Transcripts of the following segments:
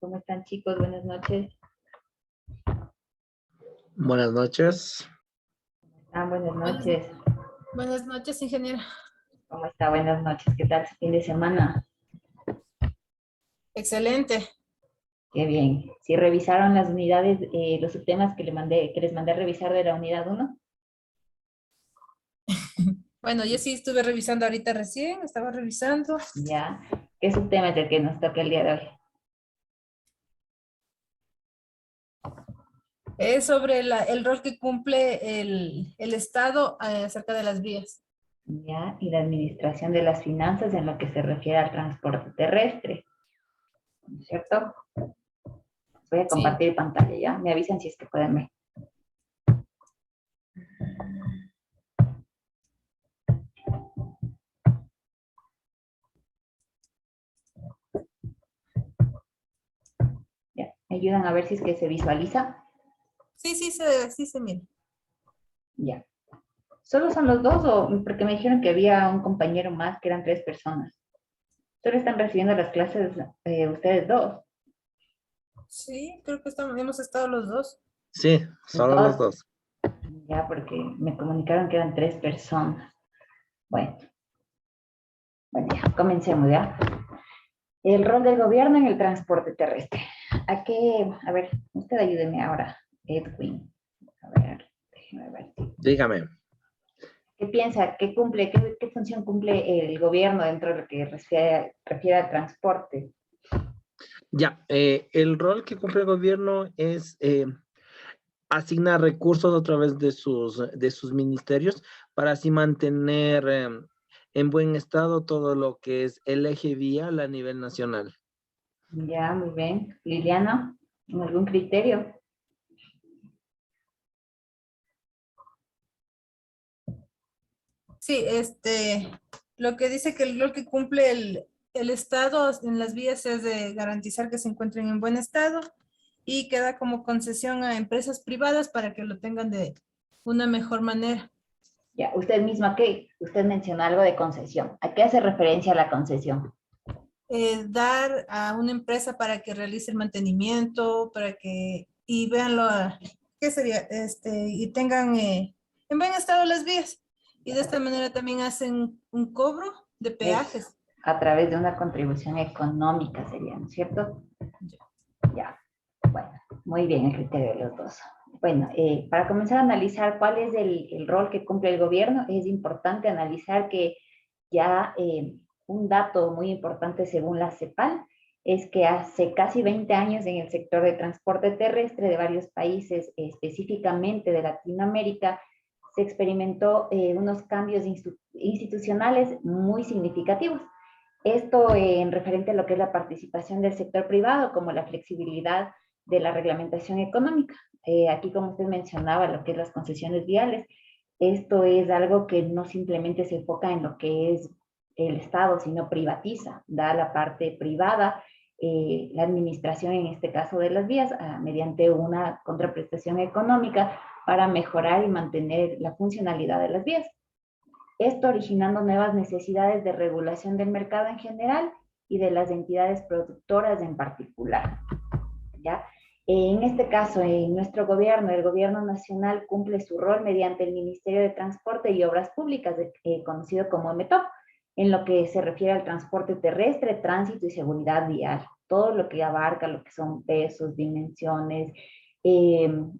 ¿Cómo están, chicos? Buenas noches. Buenas noches. Buenas noches. Buenas noches, ingeniera. ¿Cómo está? Buenas noches. ¿Qué tal su fin de semana? Excelente. Qué bien. ¿Sí revisaron las unidades, los subtemas que les mandé a revisar de la unidad 1? Bueno, yo sí estuve revisando ahorita recién, estaba revisando. Ya. ¿Qué subtema es el que nos toca el día de hoy? Es sobre el rol que cumple el Estado acerca de las vías. Ya. Y la administración de las finanzas en lo que se refiere al transporte terrestre. ¿No es cierto? Voy a Sí. compartir pantalla, ¿ya? Me avisan si es que pueden ver. Ya. ¿Me ayudan a ver si es que se visualiza? Sí, sí se mira. Ya. ¿Solo son los dos o porque me dijeron que había un compañero más, que eran 3 personas? ¿Solo están recibiendo las clases ustedes dos? Sí, creo que hemos estado los dos. Sí, solo los dos. Ya, porque me comunicaron que eran 3 personas. Bueno, ya, comencemos ya. El rol del gobierno en el transporte terrestre. A ver, usted ayúdeme ahora, Edwin. A ver, déjeme ver. Dígame. ¿Qué piensa? ¿Qué función cumple el gobierno dentro de lo que refiere al transporte? Ya, el rol que cumple el gobierno es asignar recursos a través de sus ministerios para así mantener en buen estado todo lo que es el eje vial a nivel nacional. Ya, muy bien. Liliana, ¿algún criterio? Sí, lo que dice que el rol que cumple el Estado en las vías es de garantizar que se encuentren en buen estado y que da como concesión a empresas privadas para que lo tengan de una mejor manera. Ya, usted misma, usted mencionó algo de concesión. ¿A qué hace referencia la concesión? Dar a una empresa para que realice el mantenimiento, y veanlo, ¿qué sería? Y tengan en buen estado las vías. Y de esta manera también hacen un cobro de peajes. A través de una contribución económica sería, ¿no es cierto? Ya, bueno, muy bien el criterio de los dos. Bueno, para comenzar a analizar cuál es el rol que cumple el gobierno, es importante analizar que ya un dato muy importante según la CEPAL es que hace casi 20 años en el sector de transporte terrestre de varios países, específicamente de Latinoamérica, se experimentó unos cambios institucionales muy significativos. Esto en referente a lo que es la participación del sector privado, como la flexibilidad de la reglamentación económica. Aquí, como usted mencionaba, lo que es las concesiones viales, esto es algo que no simplemente se enfoca en lo que es el Estado, sino privatiza, da a la parte privada, la administración, en este caso de las vías, mediante una contraprestación económica para mejorar y mantener la funcionalidad de las vías. Esto originando nuevas necesidades de regulación del mercado en general y de las entidades productoras en particular. ¿Ya? En este caso, en nuestro gobierno, el gobierno nacional cumple su rol mediante el Ministerio de Transporte y Obras Públicas, conocido como METOP, en lo que se refiere al transporte terrestre, tránsito y seguridad vial. Todo lo que abarca lo que son pesos, dimensiones,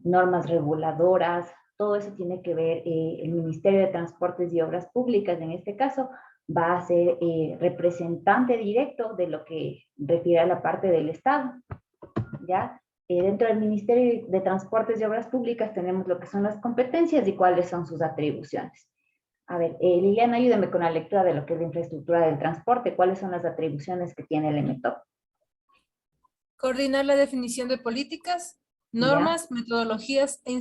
normas reguladoras, todo eso tiene que ver, el Ministerio de Transportes y Obras Públicas, en este caso, va a ser representante directo de lo que refiere a la parte del Estado, ¿ya? Dentro del Ministerio de Transportes y Obras Públicas tenemos lo que son las competencias y cuáles son sus atribuciones. A ver, Liliana, ayúdame con la lectura de lo que es la infraestructura del transporte. ¿Cuáles son las atribuciones que tiene el MTOP? Coordinar la definición de políticas, normas, metodologías e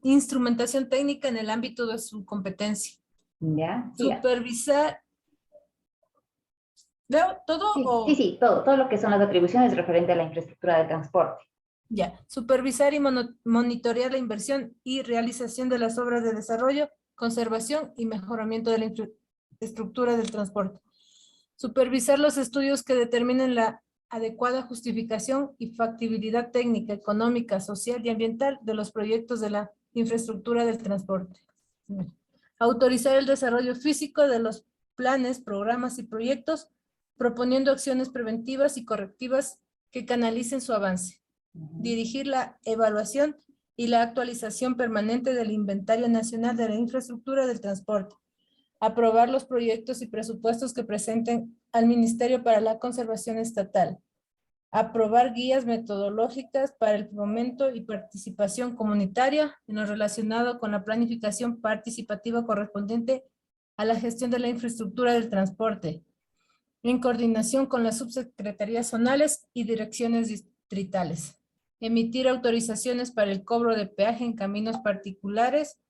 instrumentación técnica en el ámbito de su competencia. ¿Ya? Supervisar. ¿Leo todo? Sí, todo lo que son las atribuciones referente a la infraestructura de transporte. Ya, supervisar y monitorear la inversión y realización de las obras de desarrollo, conservación y mejoramiento de la infraestructura del transporte. Supervisar los estudios que determinen la adecuada justificación y factibilidad técnica, económica, social y ambiental de los proyectos de la infraestructura del transporte. Autorizar el desarrollo físico de los planes, programas y proyectos, proponiendo acciones preventivas y correctivas que canalicen su avance. Dirigir la evaluación y la actualización permanente del Inventario Nacional de la Infraestructura del Transporte. Aprobar los proyectos y presupuestos que presenten al Ministerio para la Conservación Estatal. Aprobar guías metodológicas para el fomento y participación comunitaria en lo relacionado con la planificación participativa correspondiente a la gestión de la infraestructura del transporte, en coordinación con las subsecretarías zonales y direcciones distritales. Emitir autorizaciones para el cobro de peaje en caminos particulares,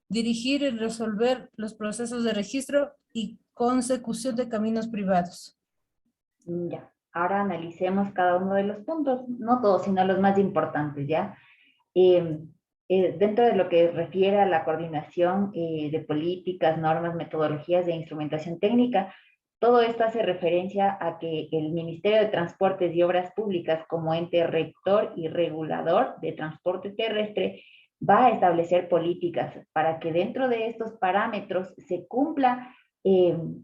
dirigir y resolver los procesos de registro y consecución de caminos privados. Ya, ahora analicemos cada uno de los puntos, no todos, sino los más importantes, ¿ya? Dentro de lo que refiere a la coordinación de políticas, normas, metodologías de instrumentación técnica, todo esto hace referencia a que el Ministerio de Transportes y Obras Públicas, como ente rector y regulador de transporte terrestre, va a establecer políticas para que dentro de estos parámetros se cumpla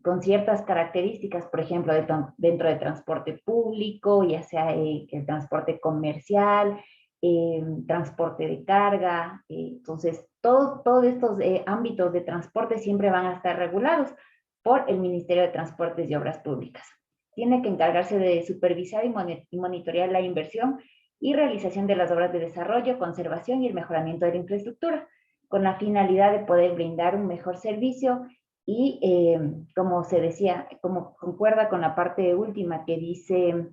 con ciertas características, por ejemplo, dentro de transporte público, ya sea el transporte comercial, transporte de carga. Entonces, todos estos ámbitos de transporte siempre van a estar regulados por el Ministerio de Transportes y Obras Públicas. Tiene que encargarse de supervisar y monitorear la inversión y realización de las obras de desarrollo, conservación y el mejoramiento de la infraestructura, con la finalidad de poder brindar un mejor servicio y, como se decía, como concuerda con la parte última que dice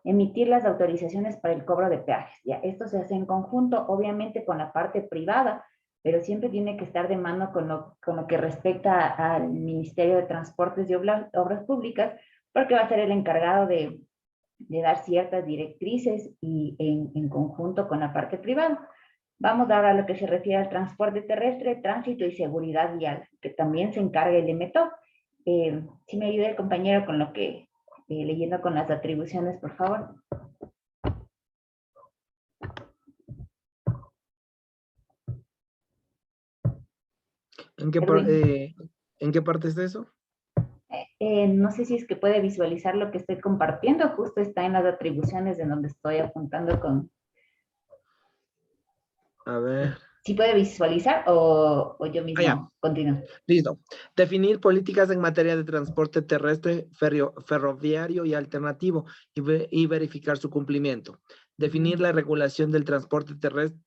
emitir las autorizaciones para el cobro de peajes. Ya, esto se hace en conjunto, obviamente, con la parte privada, pero siempre tiene que estar de mano con lo que respecta al Ministerio de Transportes y Obras Públicas, porque va a ser el encargado de dar ciertas directrices y en conjunto con la parte privada. Vamos ahora a lo que se refiere al transporte terrestre, tránsito y seguridad vial, que también se encarga el MTOP. Si me ayuda el compañero con lo que, leyendo con las atribuciones, por favor. ¿En qué parte es eso? No sé si es que puede visualizar lo que estoy compartiendo, justo está en las atribuciones en donde estoy apuntando con... A ver. ¿Sí puede visualizar o yo mismo continúo? Listo. Definir políticas en materia de transporte terrestre, ferroviario y alternativo y verificar su cumplimiento. Definir la regulación del transporte terrestre,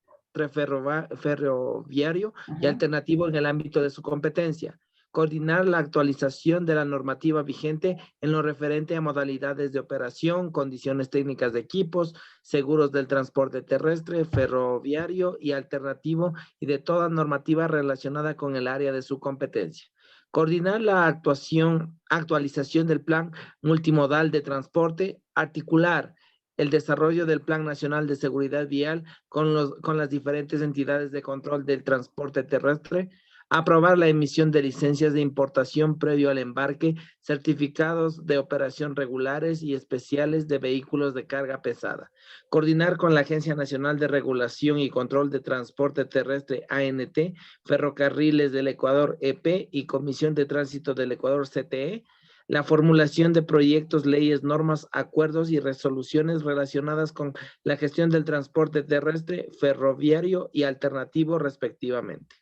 ferroviario y alternativo en el ámbito de su competencia. Coordinar la actualización de la normativa vigente en lo referente a modalidades de operación, condiciones técnicas de equipos, seguros del transporte terrestre, ferroviario y alternativo y de toda normativa relacionada con el área de su competencia. Coordinar la actualización del plan multimodal de transporte, articular el desarrollo del Plan Nacional de Seguridad Vial con las diferentes entidades de control del transporte terrestre, aprobar la emisión de licencias de importación previo al embarque, certificados de operación regulares y especiales de vehículos de carga pesada. Coordinar con la Agencia Nacional de Regulación y Control de Transporte Terrestre, ANT, Ferrocarriles del Ecuador, EP, y Comisión de Tránsito del Ecuador, CTE, la formulación de proyectos, leyes, normas, acuerdos y resoluciones relacionadas con la gestión del transporte terrestre, ferroviario y alternativo, respectivamente.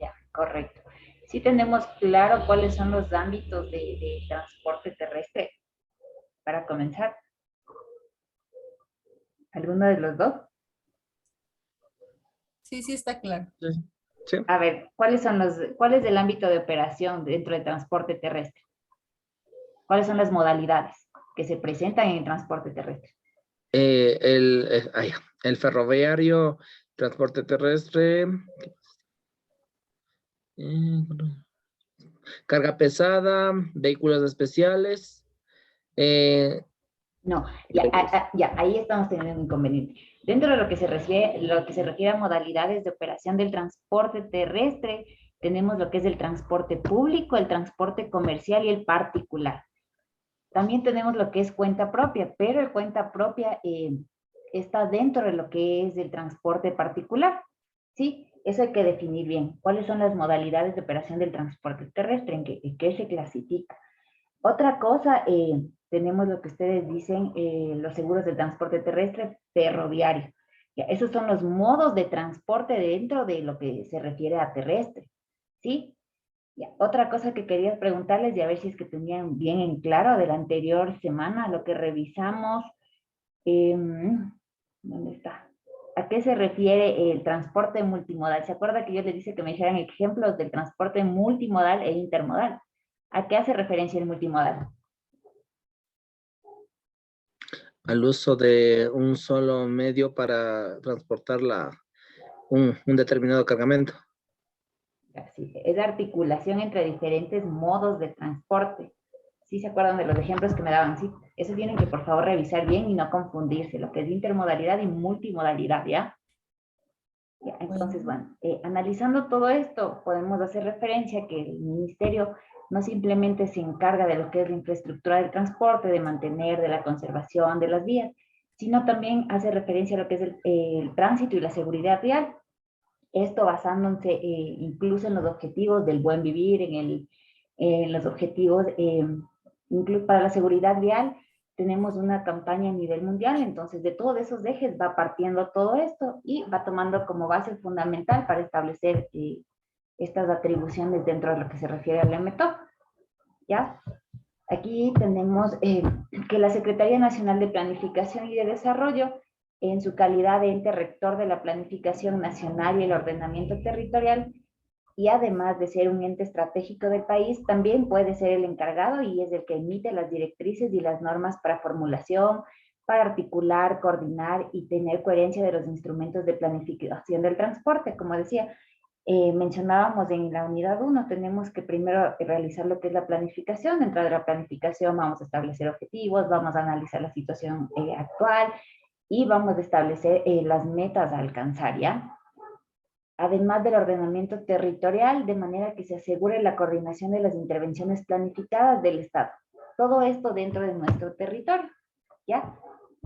Ya, correcto. Sí tenemos claro cuáles son los ámbitos de transporte terrestre. Para comenzar, ¿alguno de los dos? Sí, está claro. Sí. A ver, ¿cuál es el ámbito de operación dentro del transporte terrestre? ¿Cuáles son las modalidades que se presentan en el transporte terrestre? El ferroviario, transporte terrestre, carga pesada, vehículos especiales. No, ya, ahí estamos teniendo un inconveniente. Dentro de lo que se refiere a modalidades de operación del transporte terrestre, tenemos lo que es el transporte público, el transporte comercial y el particular. También tenemos lo que es cuenta propia, pero el cuenta propia está dentro de lo que es el transporte particular, ¿sí? Eso hay que definir bien. ¿Cuáles son las modalidades de operación del transporte terrestre? ¿En qué se clasifica? Otra cosa, tenemos lo que ustedes dicen, los seguros del transporte terrestre ferroviario. Ya, esos son los modos de transporte dentro de lo que se refiere a terrestre, ¿sí? Ya, otra cosa que quería preguntarles y a ver si es que tenían bien en claro de la anterior semana, lo que revisamos, ¿dónde está? ¿A qué se refiere el transporte multimodal? ¿Se acuerda que yo les dije que me dijeran ejemplos del transporte multimodal e intermodal? ¿A qué hace referencia el multimodal? Al uso de un solo medio para transportar un determinado cargamento. Así, es la articulación entre diferentes modos de transporte. ¿Sí se acuerdan de los ejemplos que me daban? Sí, eso tienen que por favor revisar bien y no confundirse, lo que es intermodalidad y multimodalidad, ¿ya? Ya, entonces, bueno, analizando todo esto, podemos hacer referencia a que el ministerio no simplemente se encarga de lo que es la infraestructura del transporte, de mantener, de la conservación de las vías, sino también hace referencia a lo que es el tránsito y la seguridad vial. Esto basándose incluso en los objetivos del buen vivir, en los objetivos, incluso para la seguridad vial, tenemos una campaña a nivel mundial, entonces de todos esos ejes va partiendo todo esto y va tomando como base fundamental para establecer estas atribuciones dentro de lo que se refiere al MTOP, ¿ya? Aquí tenemos que la Secretaría Nacional de Planificación y de Desarrollo, en su calidad de ente rector de la planificación nacional y el ordenamiento territorial, y además de ser un ente estratégico del país, también puede ser el encargado y es el que emite las directrices y las normas para formulación, para articular, coordinar y tener coherencia de los instrumentos de planificación del transporte. Como decía, mencionábamos en la unidad 1, tenemos que primero realizar lo que es la planificación. Dentro de la planificación vamos a establecer objetivos, vamos a analizar la situación actual y vamos a establecer las metas a alcanzar, ¿ya? Además del ordenamiento territorial, de manera que se asegure la coordinación de las intervenciones planificadas del Estado. Todo esto dentro de nuestro territorio, ¿ya?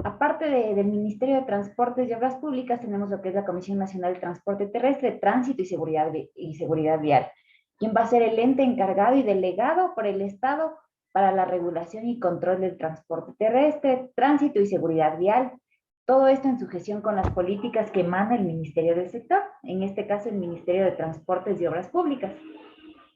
Aparte del Ministerio de Transportes y Obras Públicas, tenemos lo que es la Comisión Nacional de Transporte Terrestre, Tránsito y Seguridad Vial, quien va a ser el ente encargado y delegado por el Estado para la regulación y control del transporte terrestre, tránsito y seguridad vial. Todo esto en sujeción con las políticas que emana el Ministerio del Sector, en este caso el Ministerio de Transportes y Obras Públicas.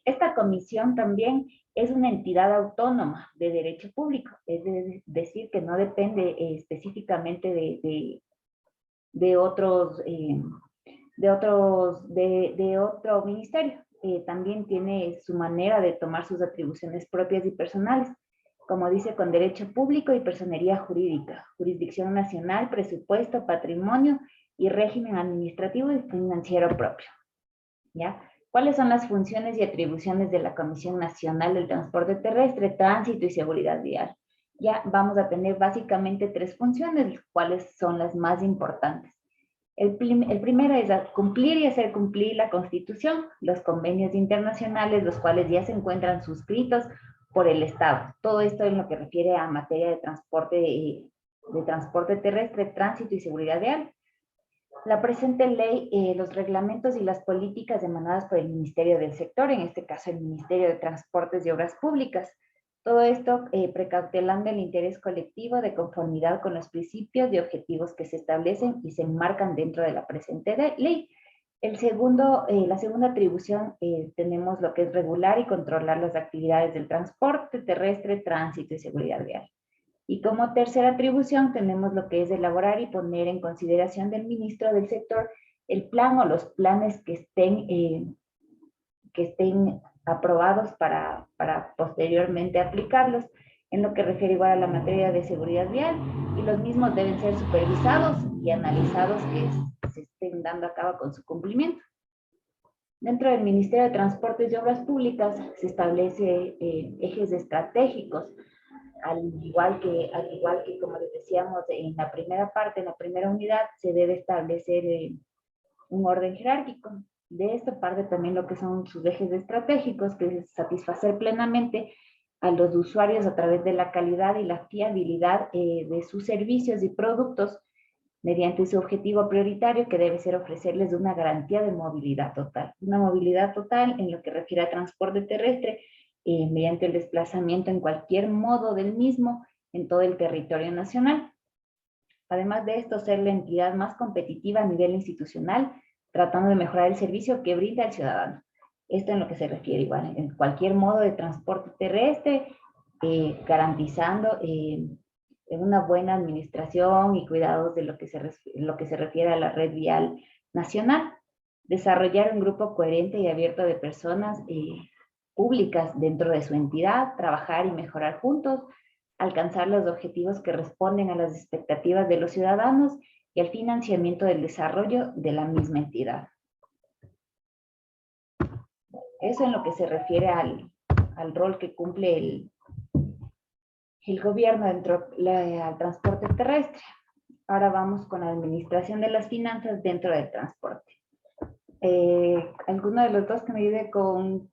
Esta comisión también es una entidad autónoma de derecho público, es decir, que no depende específicamente de otro ministerio. También tiene su manera de tomar sus atribuciones propias y personales, como dice, con derecho público y personería jurídica, jurisdicción nacional, presupuesto, patrimonio y régimen administrativo y financiero propio, ¿ya? ¿Cuáles son las funciones y atribuciones de la Comisión Nacional del Transporte Terrestre, Tránsito y Seguridad Vial? Ya vamos a tener básicamente 3 funciones, cuáles son las más importantes. El primero es cumplir y hacer cumplir la Constitución, los convenios internacionales, los cuales ya se encuentran suscritos por el Estado. Todo esto en lo que refiere a materia de transporte terrestre, tránsito y seguridad vial. La presente ley, los reglamentos y las políticas emanadas por el Ministerio del Sector, en este caso el Ministerio de Transportes y Obras Públicas. Todo esto precautelando el interés colectivo de conformidad con los principios y objetivos que se establecen y se enmarcan dentro de la presente ley. La segunda atribución, tenemos lo que es regular y controlar las actividades del transporte terrestre, tránsito y seguridad vial. Y como tercera atribución tenemos lo que es elaborar y poner en consideración del ministro del sector el plan o los planes que estén aprobados para posteriormente aplicarlos, en lo que refiere igual a la materia de seguridad vial, y los mismos deben ser supervisados y analizados que se estén dando a cabo con su cumplimiento. Dentro del Ministerio de Transportes y Obras Públicas se establece ejes estratégicos, al igual que como les decíamos en la primera parte, en la primera unidad, se debe establecer un orden jerárquico. De esto parte también lo que son sus ejes estratégicos, que es satisfacer plenamente a los usuarios a través de la calidad y la fiabilidad de sus servicios y productos mediante su objetivo prioritario, que debe ser ofrecerles una garantía de movilidad total. Una movilidad total en lo que refiere a transporte terrestre, mediante el desplazamiento en cualquier modo del mismo en todo el territorio nacional. Además de esto, ser la entidad más competitiva a nivel institucional, tratando de mejorar el servicio que brinda al ciudadano. Esto en lo que se refiere igual, en cualquier modo de transporte terrestre, garantizando una buena administración y cuidados de lo que se refiere a la red vial nacional. Desarrollar un grupo coherente y abierto de personas públicas dentro de su entidad, trabajar y mejorar juntos, alcanzar los objetivos que responden a las expectativas de los ciudadanos y al financiamiento del desarrollo de la misma entidad. Eso en lo que se refiere al rol que cumple el gobierno dentro del transporte terrestre. Ahora vamos con la administración de las finanzas dentro del transporte. ¿Alguno de los dos que me ayude con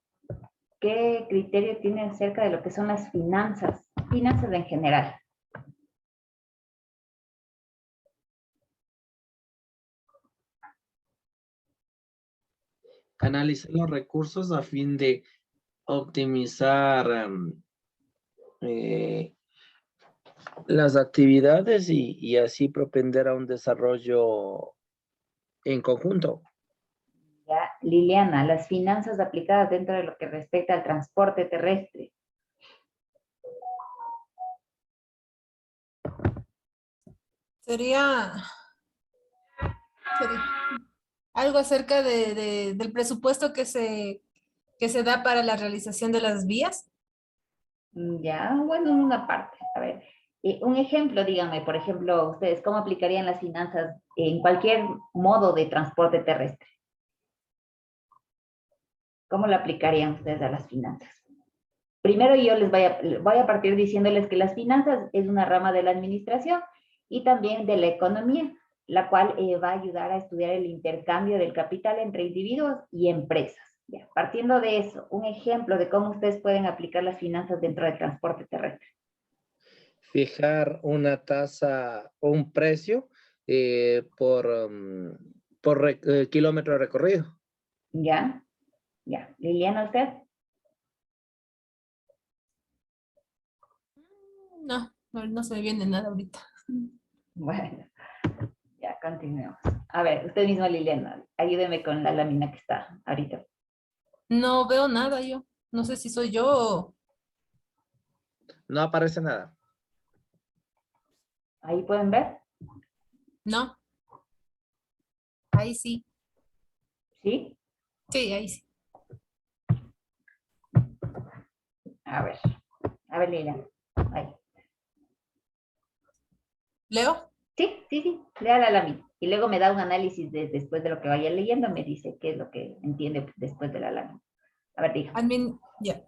qué criterio tiene acerca de lo que son las finanzas en general? Analizar los recursos a fin de optimizar las actividades y así propender a un desarrollo en conjunto. Ya, Liliana, las finanzas aplicadas dentro de lo que respecta al transporte terrestre. Sería algo acerca del presupuesto que se da para la realización de las vías. Ya, bueno, en una parte. A ver, un ejemplo, díganme, por ejemplo, ustedes, ¿cómo aplicarían las finanzas en cualquier modo de transporte terrestre? ¿Cómo lo aplicarían ustedes a las finanzas? Primero yo les voy a partir diciéndoles que las finanzas es una rama de la administración y también de la economía, la cual va a ayudar a estudiar el intercambio del capital entre individuos y empresas. Ya, partiendo de eso, un ejemplo de cómo ustedes pueden aplicar las finanzas dentro del transporte terrestre. Fijar una tasa o un precio por kilómetro recorrido. ¿Ya? Ya. Liliana, ¿usted? No se me viene nada ahorita. Bueno, ya continuemos. A ver, usted misma, Liliana, ayúdeme con la lámina que está ahorita. No veo nada yo. No sé si soy yo o... No aparece nada. ¿Ahí pueden ver? No. Ahí sí. ¿Sí? Sí, ahí sí. A ver, Liliana. Ahí. ¿Leo? Sí, lea la lámina. Y luego me da un análisis después de lo que vaya leyendo, me dice qué es lo que entiende después de la lámina. A ver, diga.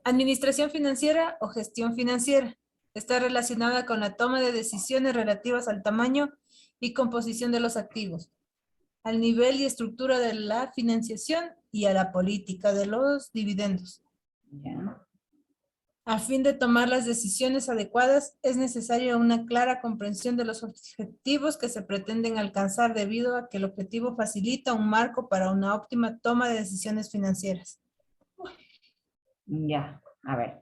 Administración financiera o gestión financiera. Está relacionada con la toma de decisiones relativas al tamaño y composición de los activos, al nivel y estructura de la financiación y a la política de los dividendos. Ya. A fin de tomar las decisiones adecuadas, es necesaria una clara comprensión de los objetivos que se pretenden alcanzar debido a que el objetivo facilita un marco para una óptima toma de decisiones financieras. Ya, a ver.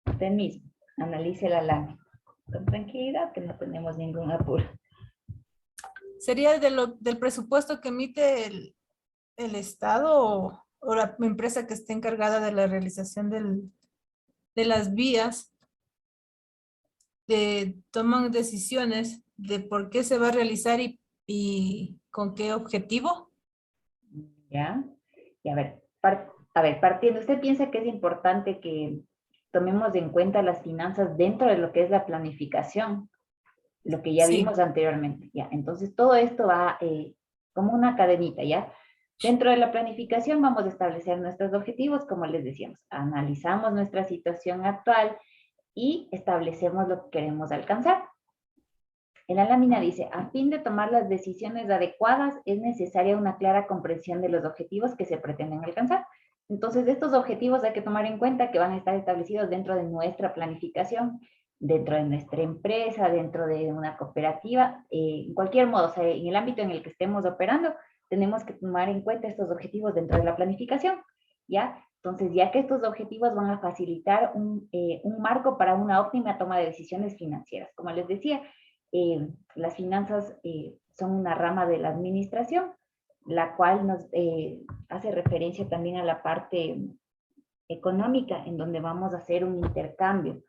Usted mismo, analice la lámina. Con tranquilidad, que no tenemos ningún apuro. ¿Sería del presupuesto que emite el Estado o la empresa que esté encargada de la realización de las vías? Toman decisiones de por qué se va a realizar y con qué objetivo. ¿Ya? Y a ver, partiendo, ¿usted piensa que es importante que tomemos en cuenta las finanzas dentro de lo que es la planificación? Lo que ya Sí. vimos anteriormente, ¿ya? Entonces, todo esto va como una cadenita, ¿ya? Dentro de la planificación vamos a establecer nuestros objetivos, como les decíamos, analizamos nuestra situación actual y establecemos lo que queremos alcanzar. En la lámina dice, a fin de tomar las decisiones adecuadas, es necesaria una clara comprensión de los objetivos que se pretenden alcanzar. Entonces, estos objetivos hay que tomar en cuenta que van a estar establecidos dentro de nuestra planificación, dentro de nuestra empresa, dentro de una cooperativa, en cualquier modo, o sea, en el ámbito en el que estemos operando, tenemos que tomar en cuenta estos objetivos dentro de la planificación, ¿ya? Entonces, ya que estos objetivos van a facilitar un marco para una óptima toma de decisiones financieras. Como les decía, las finanzas son una rama de la administración, la cual nos hace referencia también a la parte económica, en donde vamos a hacer un intercambio.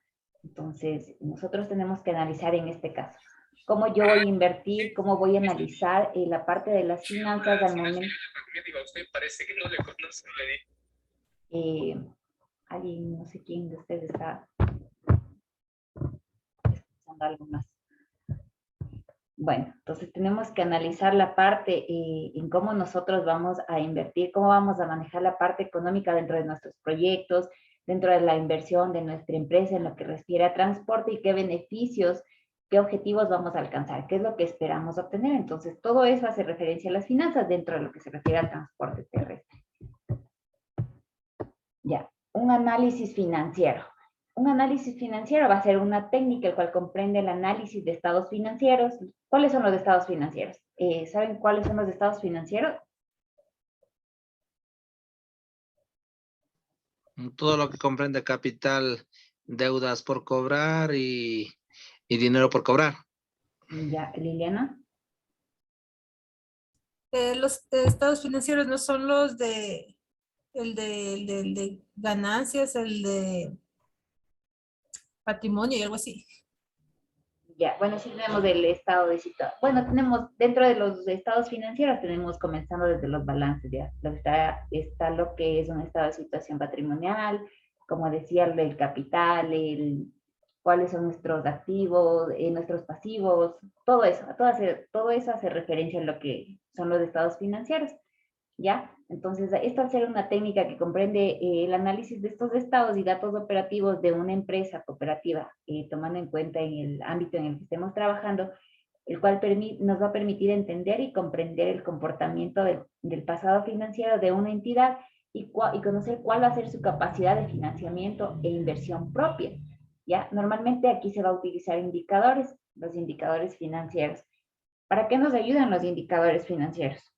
Entonces, nosotros tenemos que analizar en este caso cómo yo voy a invertir, cómo voy a analizar la parte de las finanzas al momento. Parece que no le conozco, Alguien, no sé quién de ustedes está escuchando algo más. Bueno, entonces tenemos que analizar la parte en cómo nosotros vamos a invertir, cómo vamos a manejar la parte económica dentro de nuestros proyectos, dentro de la inversión de nuestra empresa en lo que refiere a transporte y qué beneficios, qué objetivos vamos a alcanzar, qué es lo que esperamos obtener. Entonces, todo eso hace referencia a las finanzas dentro de lo que se refiere al transporte terrestre. Ya, un análisis financiero. Un análisis financiero va a ser una técnica el cual comprende el análisis de estados financieros. ¿Cuáles son los estados financieros? ¿Saben cuáles son los estados financieros? Todo lo que comprende capital, deudas por cobrar y dinero por cobrar. Ya, Liliana. Los estados financieros no son los de, el de ganancias, el de patrimonio y algo así. Ya, bueno, sí tenemos el estado de situación. Bueno, tenemos dentro de los estados financieros, tenemos comenzando desde los balances, ya. Está lo que es un estado de situación patrimonial, como decía, el capital, cuáles son nuestros activos, nuestros pasivos, todo eso, todo eso hace referencia a lo que son los estados financieros. ¿Ya? Entonces, esto al ser una técnica que comprende el análisis de estos estados y datos operativos de una empresa cooperativa, tomando en cuenta en el ámbito en el que estemos trabajando, el cual nos va a permitir entender y comprender el comportamiento del pasado financiero de una entidad y conocer cuál va a ser su capacidad de financiamiento e inversión propia. ¿Ya? Normalmente aquí se va a utilizar indicadores, los indicadores financieros. ¿Para qué nos ayudan los indicadores financieros?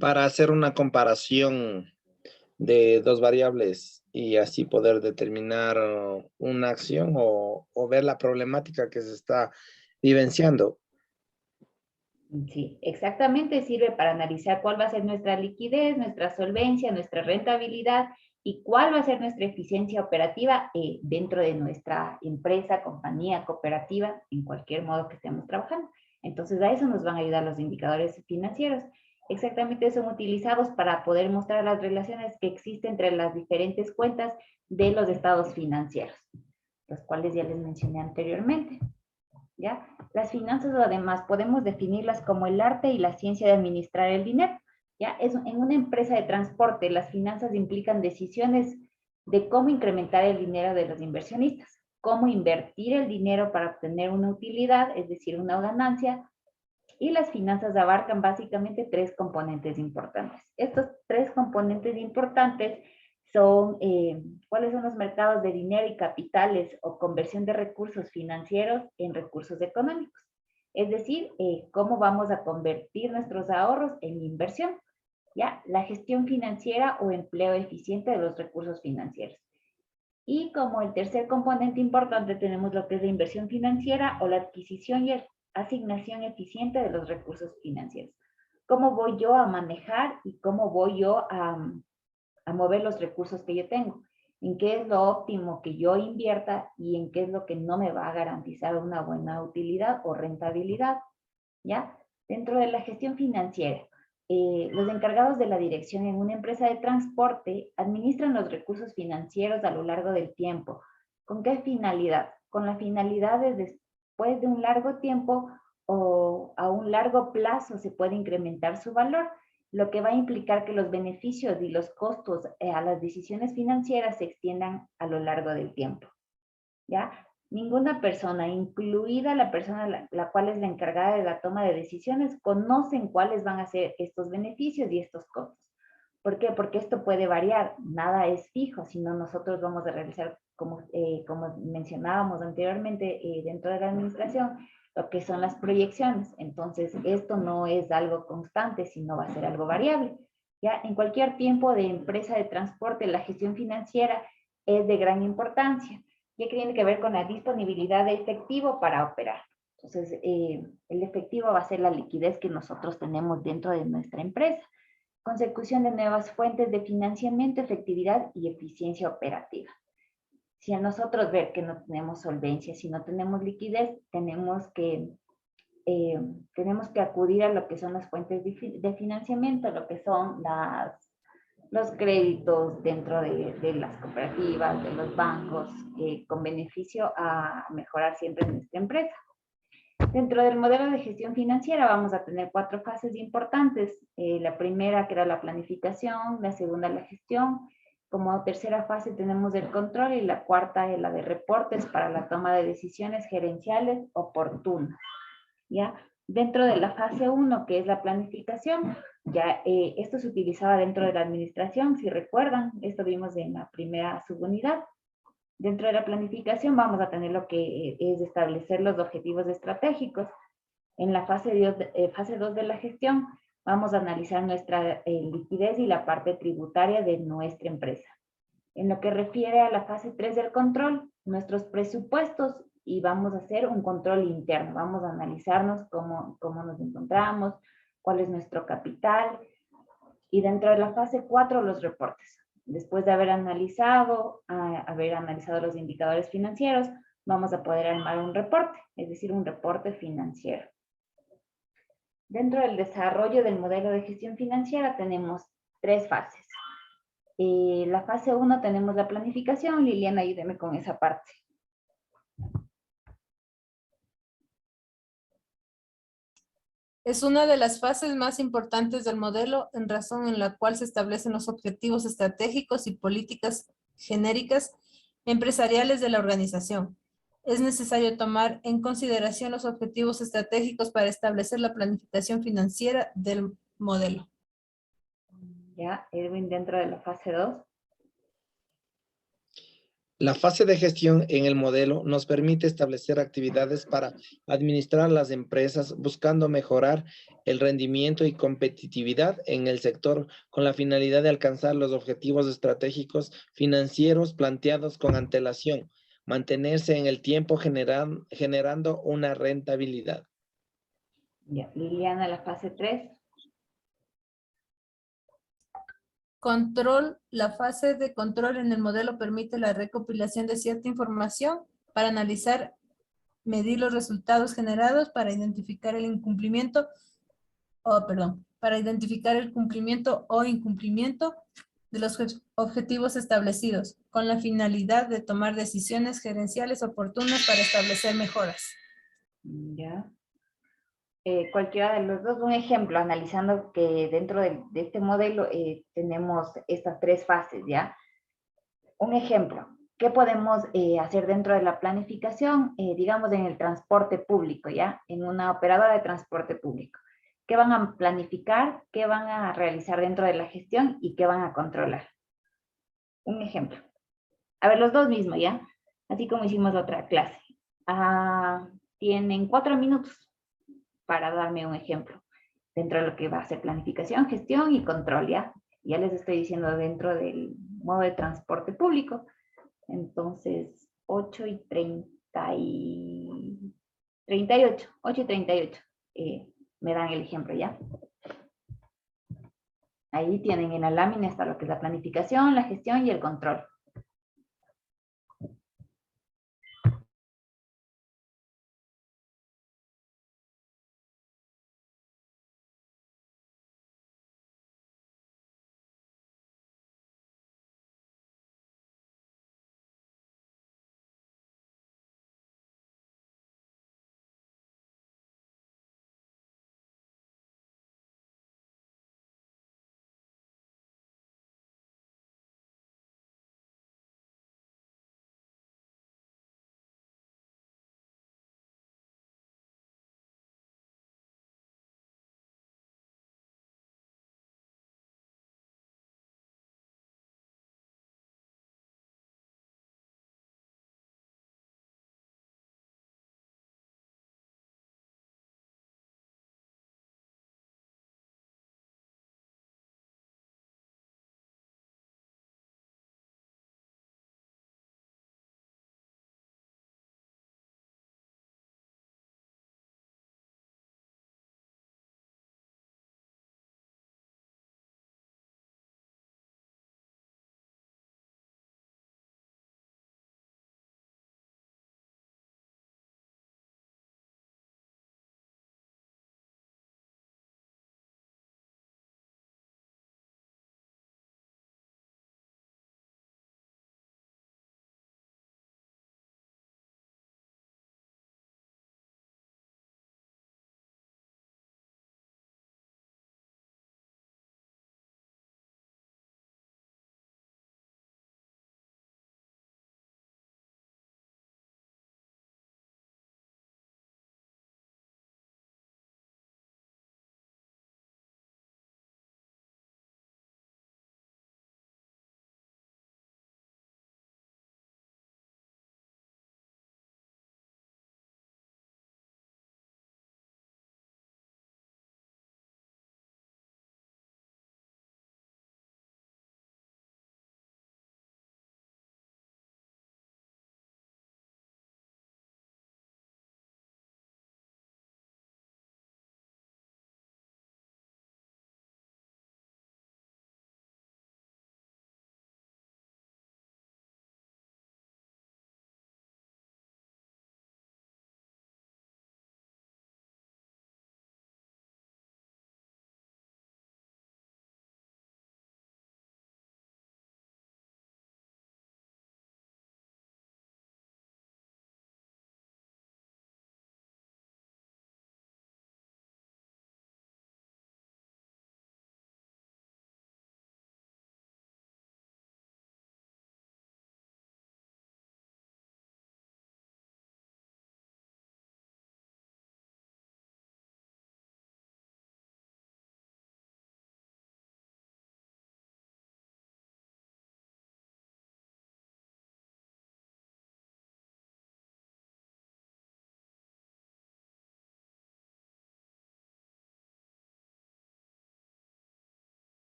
Para hacer una comparación de dos variables y así poder determinar una acción o ver la problemática que se está vivenciando. Sí, exactamente, sirve para analizar cuál va a ser nuestra liquidez, nuestra solvencia, nuestra rentabilidad y cuál va a ser nuestra eficiencia operativa dentro de nuestra empresa, compañía, cooperativa, en cualquier modo que estemos trabajando. Entonces, a eso nos van a ayudar los indicadores financieros. Exactamente son utilizados para poder mostrar las relaciones que existen entre las diferentes cuentas de los estados financieros, los cuales ya les mencioné anteriormente. ¿Ya? Las finanzas además podemos definirlas como el arte y la ciencia de administrar el dinero. ¿Ya? En una empresa de transporte, las finanzas implican decisiones de cómo incrementar el dinero de los inversionistas, cómo invertir el dinero para obtener una utilidad, es decir, una ganancia, y las finanzas abarcan básicamente tres componentes importantes. Estos tres componentes importantes son cuáles son los mercados de dinero y capitales o conversión de recursos financieros en recursos económicos. Es decir, cómo vamos a convertir nuestros ahorros en inversión. ¿Ya? La gestión financiera o empleo eficiente de los recursos financieros. Y como el tercer componente importante tenemos lo que es la inversión financiera o la adquisición y asignación eficiente de los recursos financieros. ¿Cómo voy yo a manejar y cómo voy yo a mover los recursos que yo tengo? ¿En qué es lo óptimo que yo invierta y en qué es lo que no me va a garantizar una buena utilidad o rentabilidad? ¿Ya? Dentro de la gestión financiera, los encargados de la dirección en una empresa de transporte administran los recursos financieros a lo largo del tiempo. ¿Con qué finalidad? Con la finalidad de después de un largo tiempo o a un largo plazo se puede incrementar su valor, lo que va a implicar que los beneficios y los costos a las decisiones financieras se extiendan a lo largo del tiempo. ¿Ya? Ninguna persona, incluida la persona la cual es la encargada de la toma de decisiones, conocen cuáles van a ser estos beneficios y estos costos. ¿Por qué? Porque esto puede variar, nada es fijo, sino nosotros vamos a realizar, como mencionábamos anteriormente, dentro de la administración, lo que son las proyecciones. Entonces, esto no es algo constante, sino va a ser algo variable. Ya en cualquier tiempo de empresa de transporte, la gestión financiera es de gran importancia, ya que tiene que ver con la disponibilidad de efectivo para operar. Entonces, el efectivo va a ser la liquidez que nosotros tenemos dentro de nuestra empresa. Consecución de nuevas fuentes de financiamiento, efectividad y eficiencia operativa. Si a nosotros ver que no tenemos solvencia, si no tenemos liquidez, tenemos que acudir a lo que son las fuentes de financiamiento, lo que son los créditos dentro de las cooperativas, de los bancos, con beneficio a mejorar siempre nuestra empresa. Dentro del modelo de gestión financiera vamos a tener 4 fases importantes. La primera, que era la planificación; la segunda, la gestión. Como tercera fase tenemos el control, y la cuarta es la de reportes para la toma de decisiones gerenciales oportunas. ¿Ya? Dentro de la fase 1, que es la planificación, ya esto se utilizaba dentro de la administración, si recuerdan, esto vimos en la primera subunidad. Dentro de la planificación vamos a tener lo que es establecer los objetivos estratégicos. En la fase 2 de la gestión vamos a analizar nuestra liquidez y la parte tributaria de nuestra empresa. En lo que refiere a la fase 3 del control, nuestros presupuestos, y vamos a hacer un control interno. Vamos a analizarnos cómo nos encontramos, cuál es nuestro capital, y dentro de la fase 4 los reportes. Después de haber analizado los indicadores financieros, vamos a poder armar un reporte, es decir, un reporte financiero. Dentro del desarrollo del modelo de gestión financiera tenemos 3 fases. La fase 1 tenemos la planificación. Liliana, ayúdeme con esa parte. Es una de las fases más importantes del modelo, en razón en la cual se establecen los objetivos estratégicos y políticas genéricas empresariales de la organización. Es necesario tomar en consideración los objetivos estratégicos para establecer la planificación financiera del modelo. Ya, Edwin, dentro de la fase 2. La fase de gestión en el modelo nos permite establecer actividades para administrar las empresas, buscando mejorar el rendimiento y competitividad en el sector, con la finalidad de alcanzar los objetivos estratégicos financieros planteados con antelación, mantenerse en el tiempo generando una rentabilidad. Ya, Liliana, la fase 3. Control. La fase de control en el modelo permite la recopilación de cierta información para analizar, medir los resultados generados para identificar el incumplimiento, para identificar el cumplimiento o incumplimiento de los objetivos establecidos, con la finalidad de tomar decisiones gerenciales oportunas para establecer mejoras. Ya. Cualquiera de los dos, un ejemplo, analizando que dentro de este modelo tenemos estas 3 fases, ¿ya? Un ejemplo, ¿qué podemos hacer dentro de la planificación? Digamos en el transporte público, ¿ya? En una operadora de transporte público. ¿Qué van a planificar? ¿Qué van a realizar dentro de la gestión? ¿Y qué van a controlar? Un ejemplo. A ver, los dos mismos, ¿ya? Así como hicimos otra clase. Tienen 4 minutos para darme un ejemplo dentro de lo que va a ser planificación, gestión y control, ¿ya? Ya les estoy diciendo dentro del modo de transporte público. Entonces, 8:38, me dan el ejemplo, ¿ya? Ahí tienen en la lámina está lo que es la planificación, la gestión y el control.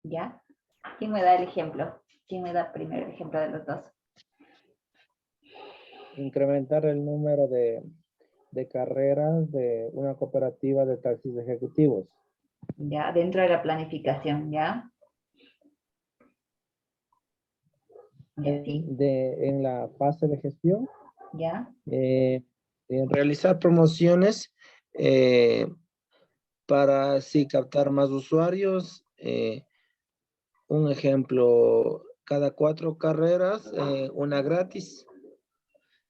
¿Ya? ¿Quién me da el ejemplo? ¿Quién me da primero el ejemplo de los dos? Incrementar el número de carreras de una cooperativa de taxis ejecutivos. ¿Ya? Dentro de la planificación, ¿ya? Ya, sí. En la fase de gestión, ¿Ya? realizar promociones para así captar más usuarios. Un ejemplo, cada 4 carreras, una gratis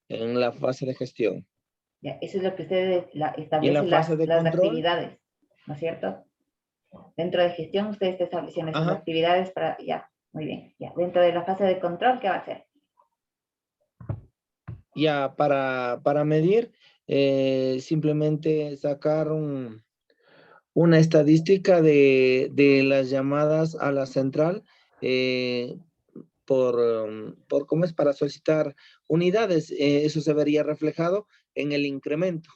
en la fase de gestión. Ya, eso es lo que ustedes Y en la establecen fase de las control, actividades, ¿no es cierto? Dentro de gestión ustedes están estableciendo esas ajá, actividades para, ya, muy bien, ya. Dentro de la fase de control, ¿qué va a hacer? ya para medir, simplemente sacar una estadística de las llamadas a la central por cómo es para solicitar unidades. Eso se vería reflejado en el incremento.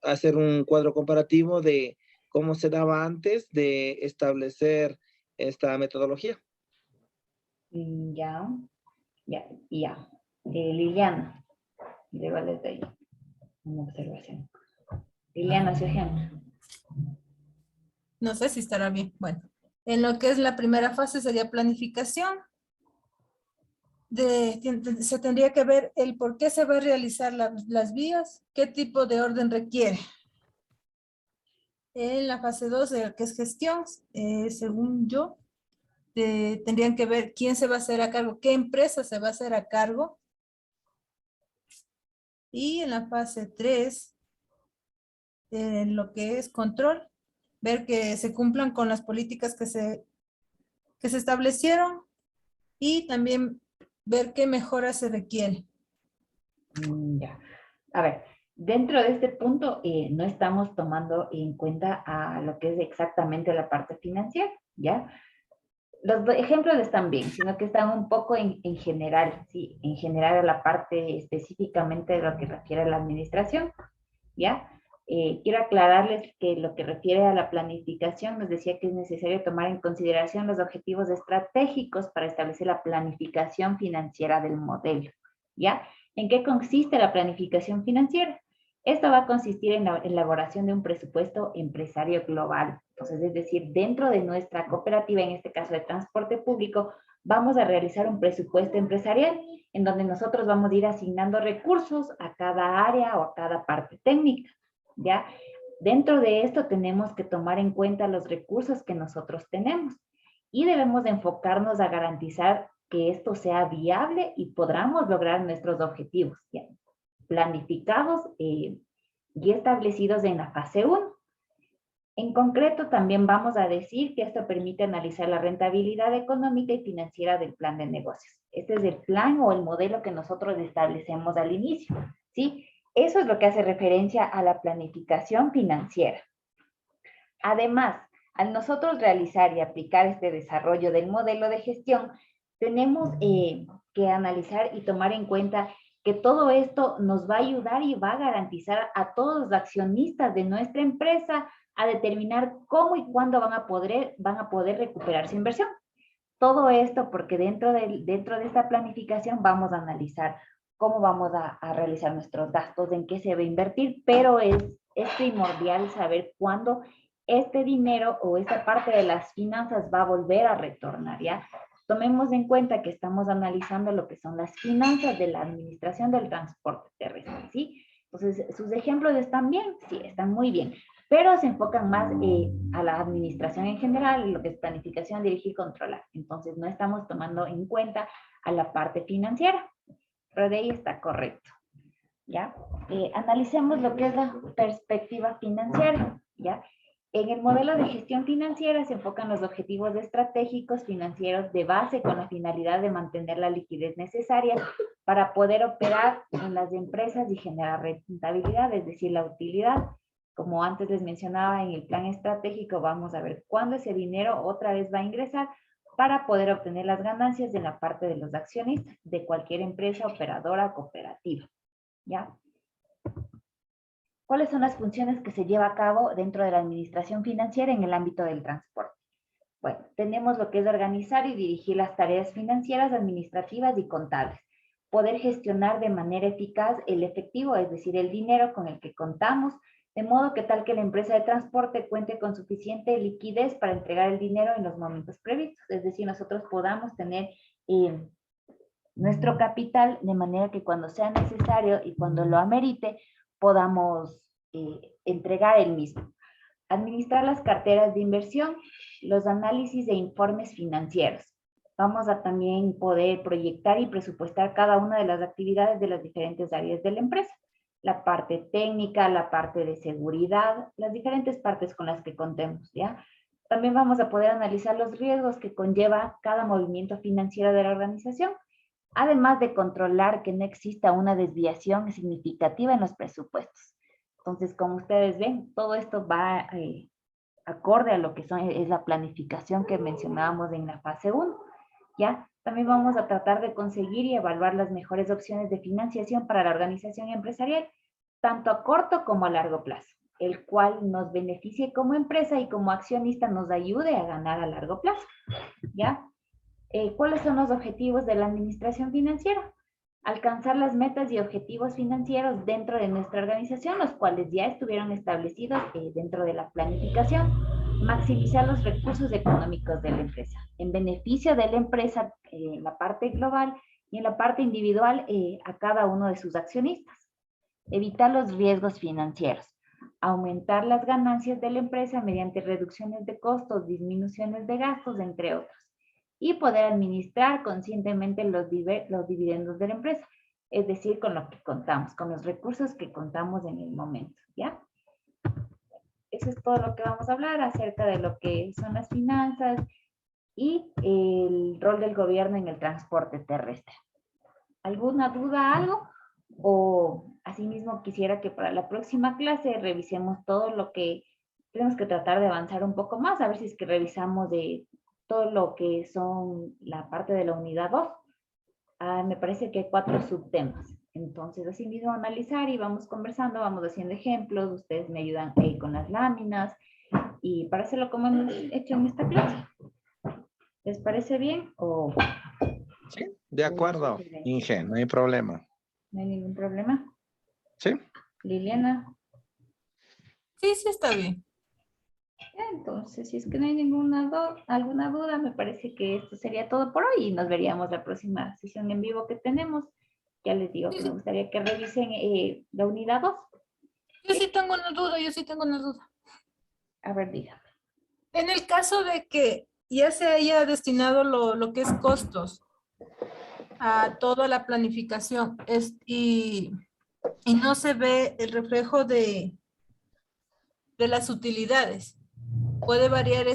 Hacer un cuadro comparativo de cómo se daba antes de establecer esta metodología. Ya, ya, ya. Liliana, luego les doy una observación. Liliana, su ejemplo. No sé si estará bien. Bueno, en lo que es la primera fase sería planificación. Se tendría que ver el por qué se va a realizar las vías, qué tipo de orden requiere. En la fase 2, que es gestión, según yo, tendrían que ver quién se va a hacer a cargo, qué empresa se va a hacer a cargo. Y en la fase 3, en lo que es control, ver que se cumplan con las políticas que se establecieron y también ver qué mejoras se requieren. Ya. A ver, dentro de este punto no estamos tomando en cuenta a lo que es exactamente la parte financiera, ¿ya? Los ejemplos están bien, sino que están un poco en general, ¿sí? En general a la parte específicamente de lo que refiere a la administración, ¿ya? Quiero aclararles que lo que refiere a la planificación, nos decía que es necesario tomar en consideración los objetivos estratégicos para establecer la planificación financiera del modelo, ¿ya? ¿En qué consiste la planificación financiera? Esto va a consistir en la elaboración de un presupuesto empresario global. Entonces, es decir, dentro de nuestra cooperativa, en este caso de transporte público, vamos a realizar un presupuesto empresarial en donde nosotros vamos a ir asignando recursos a cada área o a cada parte técnica, ¿ya? Dentro de esto tenemos que tomar en cuenta los recursos que nosotros tenemos y debemos de enfocarnos a garantizar que esto sea viable y podamos lograr nuestros objetivos, ¿ya? Planificados y establecidos en la fase 1. En concreto, también vamos a decir que esto permite analizar la rentabilidad económica y financiera del plan de negocios. Este es el plan o el modelo que nosotros establecemos al inicio, ¿sí? Eso es lo que hace referencia a la planificación financiera. Además, al nosotros realizar y aplicar este desarrollo del modelo de gestión, tenemos que analizar y tomar en cuenta que todo esto nos va a ayudar y va a garantizar a todos los accionistas de nuestra empresa a determinar cómo y cuándo van a poder recuperar su inversión. Todo esto porque dentro de esta planificación vamos a analizar cómo vamos a realizar nuestros gastos, en qué se va a invertir, pero es primordial saber cuándo este dinero o esta parte de las finanzas va a volver a retornar, ¿ya? Tomemos en cuenta que estamos analizando lo que son las finanzas de la administración del transporte terrestre, ¿sí? Entonces, ¿sus ejemplos están bien? Sí, están muy bien, pero se enfocan más a la administración en general, lo que es planificación, dirigir y controlar. Entonces, no estamos tomando en cuenta a la parte financiera, pero de ahí está correcto, ¿ya? Analicemos lo que es la perspectiva financiera, ¿ya? En el modelo de gestión financiera se enfocan los objetivos estratégicos financieros de base con la finalidad de mantener la liquidez necesaria para poder operar en las empresas y generar rentabilidad, es decir, la utilidad. Como antes les mencionaba, en el plan estratégico vamos a ver cuándo ese dinero otra vez va a ingresar para poder obtener las ganancias de la parte de los accionistas de cualquier empresa operadora cooperativa, ¿ya? ¿Cuáles son las funciones que se lleva a cabo dentro de la administración financiera en el ámbito del transporte? Bueno, tenemos lo que es organizar y dirigir las tareas financieras, administrativas y contables. Poder gestionar de manera eficaz el efectivo, es decir, el dinero con el que contamos, de modo que tal que la empresa de transporte cuente con suficiente liquidez para entregar el dinero en los momentos previstos. Es decir, nosotros podamos tener nuestro capital de manera que cuando sea necesario y cuando lo amerite, podamos entregar el mismo. Administrar las carteras de inversión, los análisis e informes financieros. Vamos a también poder proyectar y presupuestar cada una de las actividades de las diferentes áreas de la empresa. La parte técnica, la parte de seguridad, las diferentes partes con las que contemos, ¿ya? También vamos a poder analizar los riesgos que conlleva cada movimiento financiero de la organización, además de controlar que no exista una desviación significativa en los presupuestos. Entonces, como ustedes ven, todo esto va acorde a lo que es la planificación que mencionábamos en la fase 1, ¿ya? También vamos a tratar de conseguir y evaluar las mejores opciones de financiación para la organización empresarial, tanto a corto como a largo plazo, el cual nos beneficie como empresa y como accionista nos ayude a ganar a largo plazo, ¿ya? ¿Cuáles son los objetivos de la administración financiera? Alcanzar las metas y objetivos financieros dentro de nuestra organización, los cuales ya estuvieron establecidos dentro de la planificación. Maximizar los recursos económicos de la empresa, en beneficio de la empresa en la parte global y en la parte individual a cada uno de sus accionistas. Evitar los riesgos financieros. Aumentar las ganancias de la empresa mediante reducciones de costos, disminuciones de gastos, entre otros. Y poder administrar conscientemente los dividendos de la empresa, es decir, con lo que contamos, con los recursos que contamos en el momento, ¿ya? Eso es todo lo que vamos a hablar acerca de lo que son las finanzas y el rol del gobierno en el transporte terrestre. ¿Alguna duda, algo? O asimismo quisiera que para la próxima clase revisemos todo lo que tenemos que tratar de avanzar un poco más, a ver si es que revisamos de todo lo que son la parte de la unidad 2. Me parece que hay 4 subtemas. Entonces, así mismo analizar y vamos conversando, vamos haciendo ejemplos, ustedes me ayudan ahí con las láminas y para hacerlo como hemos hecho en esta clase. ¿Les parece bien? O Sí, de acuerdo, Inge, no hay problema. ¿no hay ningún problema? Sí. Liliana. Sí, sí está bien. Entonces, si es que no hay alguna duda, me parece que esto sería todo por hoy y nos veríamos la próxima sesión en vivo que tenemos. Ya les digo que me gustaría que revisen la unidad 2. Yo sí tengo una duda, A ver, dígame. En el caso de que ya se haya destinado lo que es costos a toda la planificación y no se ve el reflejo de las utilidades, puede variar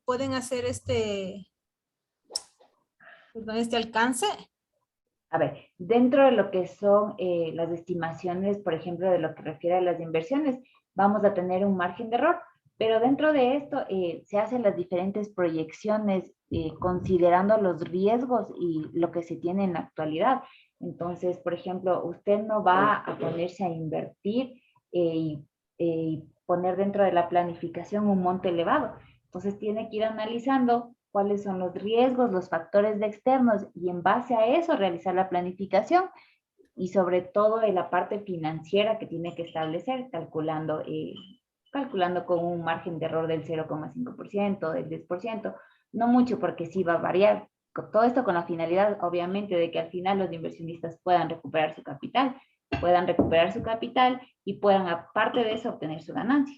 pueden hacer este alcance. A ver, dentro de lo que son las estimaciones, por ejemplo, de lo que refiere a las inversiones, vamos a tener un margen de error, pero dentro de esto se hacen las diferentes proyecciones considerando los riesgos y lo que se tiene en la actualidad. Entonces, por ejemplo, usted no va a ponerse a invertir y poner dentro de la planificación un monto elevado. Entonces, tiene que ir analizando cuáles son los riesgos, los factores externos y en base a eso realizar la planificación y sobre todo en la parte financiera que tiene que establecer, calculando con un margen de error del 0,5%, del 10%, no mucho porque sí va a variar. Todo esto con la finalidad, obviamente, de que al final los inversionistas puedan recuperar su capital y puedan, aparte de eso, obtener su ganancia.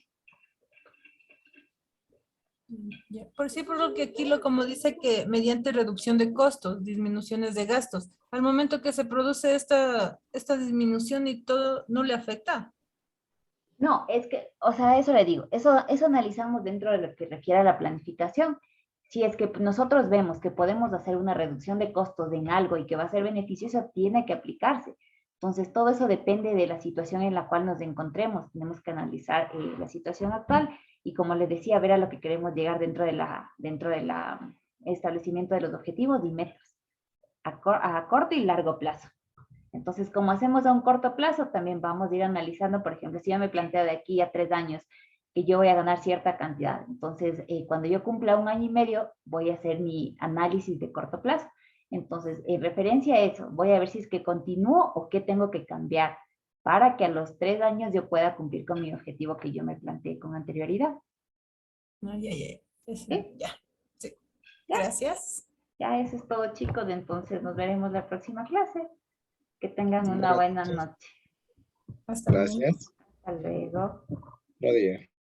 Por sí, por lo que aquí como dice que mediante reducción de costos, disminuciones de gastos, al momento que se produce esta disminución y todo, ¿no le afecta? No, es que, o sea, eso le digo, eso analizamos dentro de lo que refiere a la planificación. Si es que nosotros vemos que podemos hacer una reducción de costos en algo y que va a ser beneficioso, tiene que aplicarse. Entonces, todo eso depende de la situación en la cual nos encontremos. Tenemos que analizar la situación actual y, como les decía, ver a lo que queremos llegar dentro de la establecimiento de los objetivos y metas a corto y largo plazo. Entonces, como hacemos a un corto plazo, también vamos a ir analizando, por ejemplo, si yo me planteo de aquí a 3 años que yo voy a ganar cierta cantidad. Entonces, cuando yo cumpla 1 año y medio, voy a hacer mi análisis de corto plazo. Entonces, en referencia a eso, voy a ver si es que continúo o qué tengo que cambiar para que a los 3 años yo pueda cumplir con mi objetivo que yo me planteé con anterioridad. No, ya. ¿Sí? Ya. Sí. ¿Ya? Gracias. Ya eso es todo, chicos. Entonces, nos veremos la próxima clase. Que tengan una buena noche. Hasta luego. Gracias. Hasta luego. Buen día.